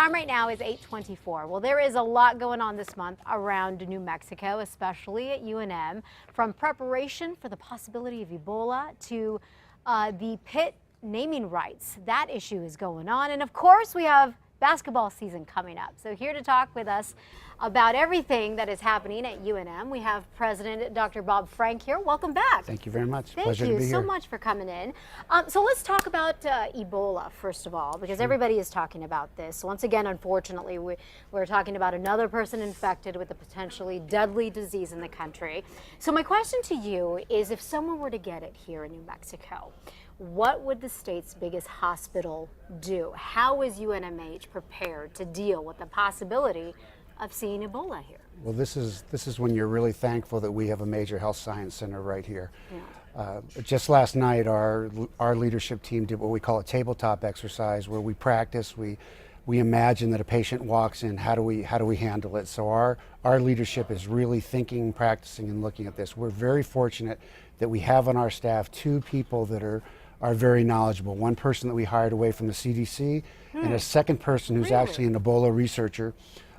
Time right now is 8:24. Well, there is a lot going on this month around New Mexico, especially at UNM, from preparation for the possibility of Ebola to the pit naming rights. That issue is going on. And of course, we have basketball season coming up. So here to talk with us about everything that is happening at UNM, we have President Dr. Bob Frank here. Welcome back. Thank you very much. Thank Pleasure to be you here. so much for coming in. So let's talk about Ebola, first of all, because everybody is talking about this. Once again, unfortunately, we're talking about another person infected with a potentially deadly disease in the country. So my question to you is, if someone were to get it here in New Mexico, what would the state's biggest hospital do? How is UNMH prepared to deal with the possibility of seeing Ebola here? Well, this is when you're really thankful that we have a major health science center right here. Yeah. Just last night, our leadership team did what we call a tabletop exercise, where we practice, we imagine that a patient walks in, how do we handle it? So our leadership is really thinking, practicing, and looking at this. We're very fortunate that we have on our staff two people that are very knowledgeable. One person that we hired away from the CDC, and a second person who's actually an Ebola researcher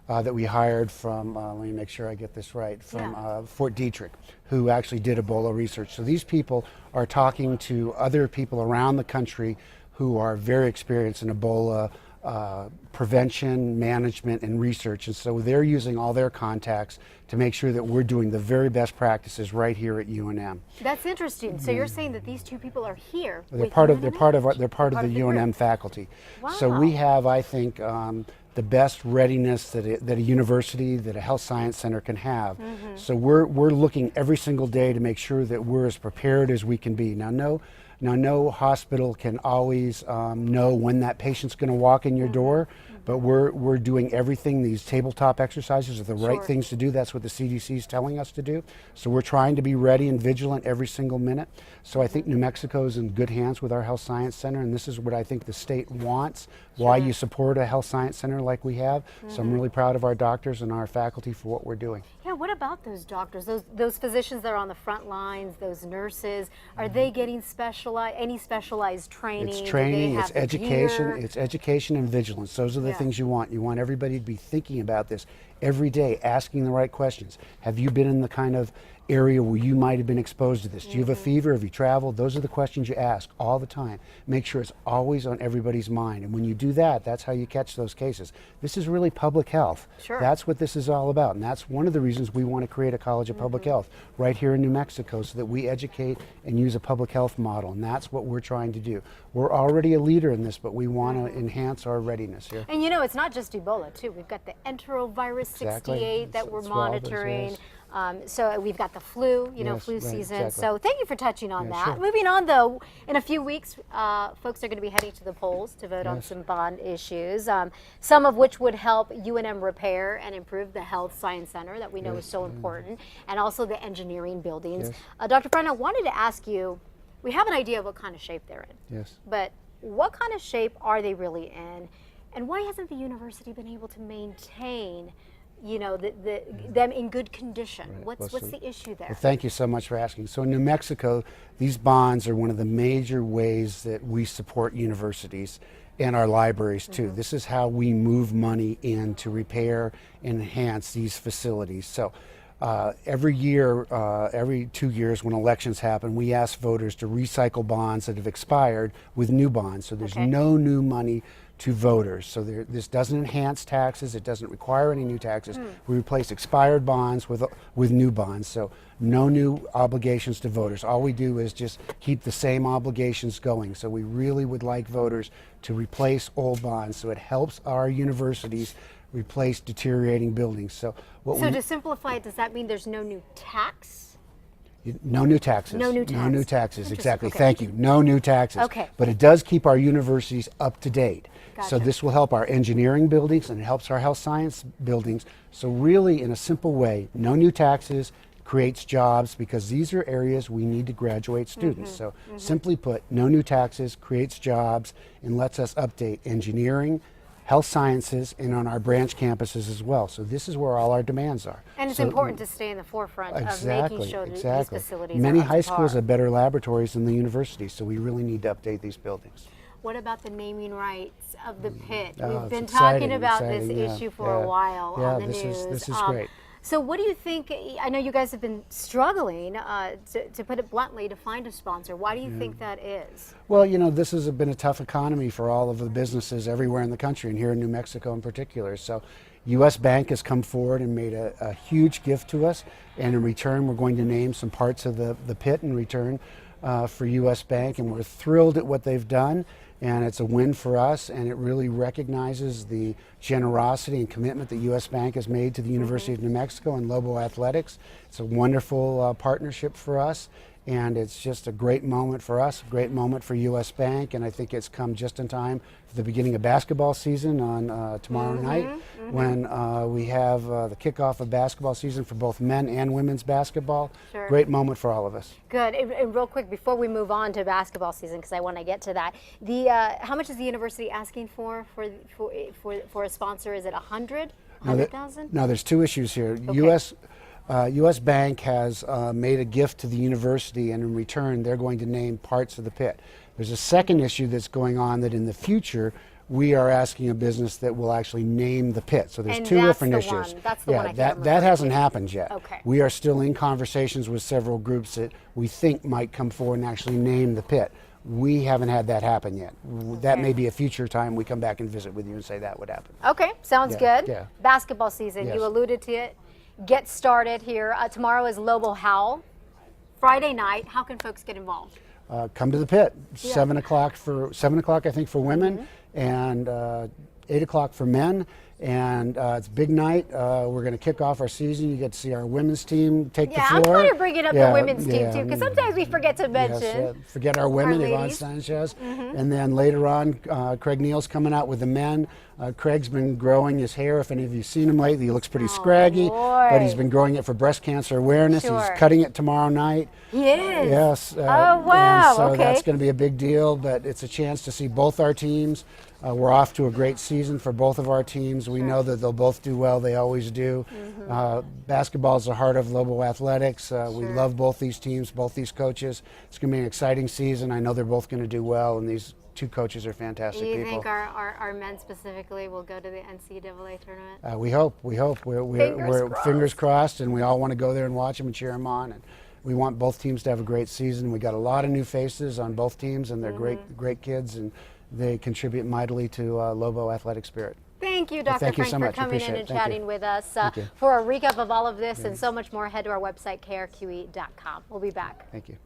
that we hired from, let me make sure I get this right, from Fort Detrick, who actually did Ebola research. So these people are talking to other people around the country who are very experienced in Ebola prevention, management, and research. And so they're using all their contacts to make sure that we're doing the very best practices right here at UNM. That's interesting. So you're saying that these two people are here. They're part of the UNM faculty. Wow. So we have, I think, the best readiness that a university, that a health science center can have. So we're looking every single day to make sure that we're as prepared as we can be. Now, no hospital can always know when that patient's going to walk in your door, but we're doing everything. These tabletop exercises are the right things to do. That's what the CDC is telling us to do. So we're trying to be ready and vigilant every single minute. So I think New Mexico is in good hands with our health science center, and this is what I think the state wants, why you support a health science center like we have. So I'm really proud of our doctors and our faculty for what we're doing. Yeah, what about those doctors, those physicians that are on the front lines, those nurses? Are they getting any specialized training? It's training, it's education, it's education and vigilance. Those are the things you want. You want everybody to be thinking about this every day, asking the right questions. Have you been in the kind of area where you might have been exposed to this? Do you have a fever? Have you traveled? Those are the questions you ask all the time. Make sure it's always on everybody's mind. And when you do that, that's how you catch those cases. This is really public health. That's what this is all about. And that's one of the reasons we want to create a College of Public Health right here in New Mexico, so that we educate and use a public health model. And that's what we're trying to do. We're already a leader in this, but we want to enhance our readiness here. And you know, it's not just Ebola, too. We've got the enterovirus 68 that we're monitoring. So we've got the flu, flu season. So thank you for touching on that. Moving on, though, in a few weeks, folks are going to be heading to the polls to vote on some bond issues, some of which would help UNM repair and improve the health science center that we know is so important, and also the engineering buildings. Dr. Friend, I wanted to ask you, we have an idea of what kind of shape they're in, but what kind of shape are they really in, and why hasn't the university been able to maintain them in good condition? What's the issue there? Well, thank you so much for asking. So in New Mexico, these bonds are one of the major ways that we support universities and our libraries too. This is how we move money in to repair and enhance these facilities. So every year, every 2 years when elections happen, we ask voters to recycle bonds that have expired with new bonds. So there's no new money to voters. So this doesn't enhance taxes. It doesn't require any new taxes. We replace expired bonds with new bonds. So no new obligations to voters. All we do is just keep the same obligations going. So we really would like voters to replace old bonds, so it helps our universities replace deteriorating buildings. So to simplify it, does that mean there's no new tax? No new taxes. No new taxes. No new taxes, exactly. Thank you. No new taxes. Okay. But it does keep our universities up to date. Gotcha. So this will help our engineering buildings, and it helps our health science buildings. So really, in a simple way, no new taxes creates jobs, because these are areas we need to graduate students. So simply put, no new taxes creates jobs and lets us update engineering, health sciences, and on our branch campuses as well. So this is where all our demands are. And it's important to stay in the forefront of making sure that these facilities Many are high schools have better laboratories than the universities, so we really need to update these buildings. What about the naming rights of the pit? Oh, We've been it's talking exciting, about exciting, this yeah, issue for yeah. a while Yeah, on the this news. is great. So what do you think, I know you guys have been struggling, to put it bluntly, to find a sponsor. Why do you think that is? Well, you know, this has been a tough economy for all of the businesses everywhere in the country, and here in New Mexico in particular. So U.S. Bank has come forward and made a huge gift to us, and in return we're going to name some parts of the pit in return for U.S. Bank, and we're thrilled at what they've done, and it's a win for us, and it really recognizes the generosity and commitment that U.S. Bank has made to the University of New Mexico and Lobo Athletics. It's a wonderful partnership for us, and it's just a great moment for us, a great moment for U.S. Bank, and I think it's come just in time for the beginning of basketball season on tomorrow night, when we have the kickoff of basketball season for both men and women's basketball. Sure. Great moment for all of us. Good. And real quick, before we move on to basketball season, because I want to get to that, how much is the university asking for a sponsor? Is it 100,000? No, there's two issues here. Okay. U.S. Bank has made a gift to the university, and in return they're going to name parts of the pit. There's a second issue that's going on, that in the future we are asking a business that will actually name the pit. So there's two different issues. That's the one I can't that hasn't happened yet. Okay. We are still in conversations with several groups that we think might come forward and actually name the pit. We haven't had that happen yet. That may be a future time we come back and visit with you and say that would happen. Okay, sounds good. Yeah. Basketball season, Yes. you alluded to it. Get started here. Tomorrow is Lobo Howl. Friday night, how can folks get involved? Come to the pit. 7 o'clock I think for women, and 8 o'clock for men. And it's a big night. We're going to kick off our season. You get to see our women's team take the floor. I'm trying to bring it up the women's team too, because sometimes we forget to mention. Yes, forget our women, Yvonne ladies. Sanchez. And then later on, Craig Neal's coming out with the men. Craig's been growing his hair. If any of you have seen him lately, he looks pretty scraggy, boy. but he's been growing it for breast cancer awareness. Sure. He's cutting it tomorrow night. He is? Yes. Oh, wow. And so Okay. that's going to be a big deal, but it's a chance to see both our teams. We're off to a great season for both of our teams. We know that they'll both do well. They always do. Basketball is the heart of Lobo Athletics. We love both these teams, both these coaches. It's going to be an exciting season. I know they're both going to do well, and these two coaches are fantastic Do you people. think our men specifically will go to the NCAA tournament? We hope. We're fingers crossed, and we all want to go there and watch them and cheer them on. And we want both teams to have a great season. We got a lot of new faces on both teams, and they're great kids, and they contribute mightily to Lobo athletic spirit. Thank you, Dr. Thank you Frank, so for much. coming in Appreciate and it. Thank chatting you. with us. Thank you. For a recap of all of this and so much more, head to our website, krqe.com. We'll be back. Thank you.